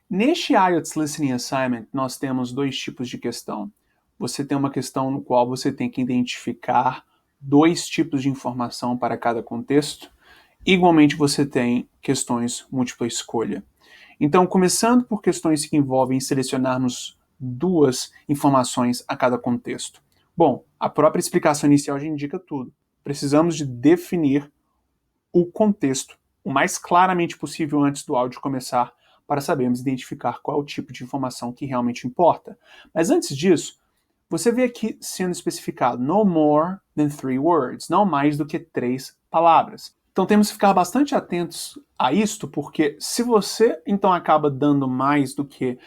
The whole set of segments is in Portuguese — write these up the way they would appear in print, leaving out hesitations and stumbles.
Neste IELTS Listening Assignment, nós temos dois tipos de questão. Você tem uma questão no qual você tem que identificar dois tipos de informação para cada contexto. Igualmente, você tem questões múltipla escolha. Então, começando por questões que envolvem selecionarmos duas informações a cada contexto. Bom, a própria explicação inicial já indica tudo. Precisamos de definir o contexto o mais claramente possível antes do áudio começar, para sabermos identificar qual é o tipo de informação que realmente importa. Mas antes disso, você vê aqui sendo especificado no more than 3 words, não mais do que 3 palavras. Então temos que ficar bastante atentos a isto, porque se você então acaba dando mais do que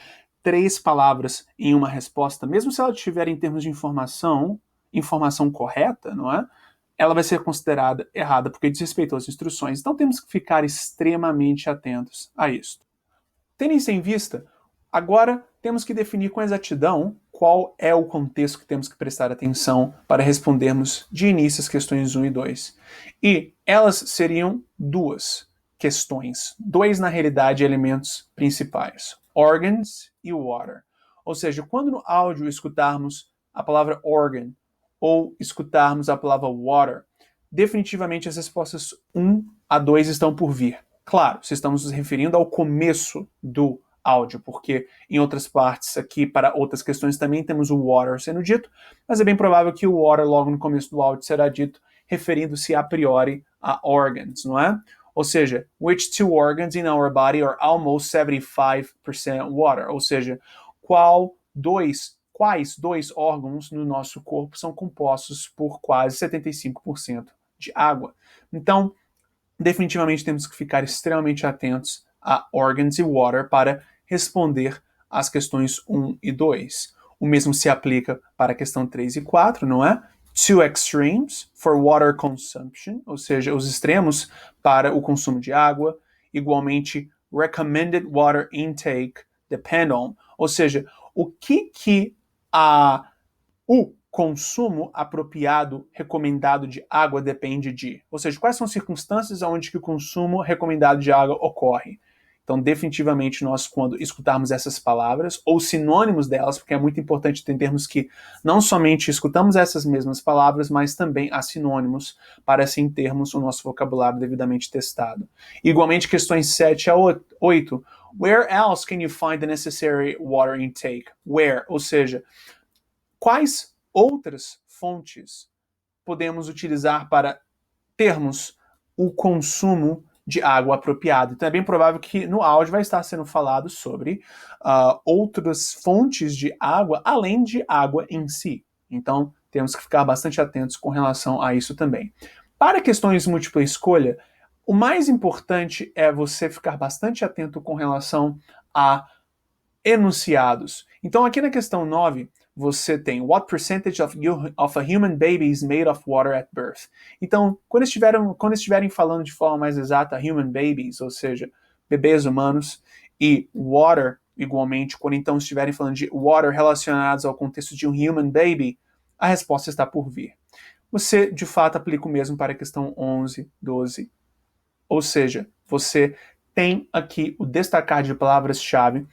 3 palavras em uma resposta, mesmo se ela tiver em termos de informação correta, não é? Ela vai ser considerada errada porque desrespeitou as instruções. Então temos que ficar extremamente atentos a isso. Tendo isso em vista, agora temos que definir com exatidão qual é o contexto que temos que prestar atenção para respondermos de início as questões 1 e 2. E elas seriam duas questões, dois, na realidade, elementos principais: organs e water. Ou seja, quando no áudio escutarmos a palavra organ ou escutarmos a palavra water, definitivamente as respostas 1 a 2 estão por vir. Claro, se estamos nos referindo ao começo do áudio, porque em outras partes aqui, para outras questões, também temos o water sendo dito, mas é bem provável que o water logo no começo do áudio será dito referindo-se a priori a organs, não é? Ou seja, which two organs in our body are almost 75% water? Ou seja, quais dois órgãos no nosso corpo são compostos por quase 75% de água? Então, definitivamente temos que ficar extremamente atentos a organs e water para responder às questões 1 e 2. O mesmo se aplica para a questão 3 e 4, não é? Two extremes for water consumption, ou seja, os extremos para o consumo de água. Igualmente, recommended water intake depend on, ou seja, o que o consumo apropriado recomendado de água depende de, ou seja, quais são as circunstâncias onde que o consumo recomendado de água ocorre. Então, definitivamente, nós, quando escutarmos essas palavras, ou sinônimos delas, porque é muito importante entendermos que não somente escutamos essas mesmas palavras, mas também há sinônimos, para assim termos o nosso vocabulário devidamente testado. Igualmente, questões 7 a 8. Where else can you find the necessary water intake? Where? Ou seja, quais outras fontes podemos utilizar para termos o consumo de água apropriado? Então é bem provável que no áudio vai estar sendo falado sobre outras fontes de água, além de água em si. Então temos que ficar bastante atentos com relação a isso também. Para questões de múltipla escolha, o mais importante é você ficar bastante atento com relação a enunciados. Então aqui na questão 9, você tem what percentage of a human baby is made of water at birth. Então, quando estiverem falando de forma mais exata human babies, ou seja, bebês humanos, e water, igualmente, quando então estiverem falando de water relacionados ao contexto de um human baby, a resposta está por vir. Você, de fato, aplica o mesmo para a questão 11, 12. Ou seja, você tem aqui o destacar de palavras-chave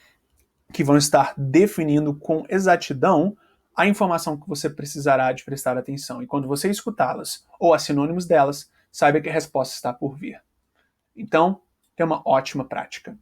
que vão estar definindo com exatidão a informação que você precisará de prestar atenção. E quando você escutá-las, ou as sinônimos delas, saiba que a resposta está por vir. Então, tenha uma ótima prática.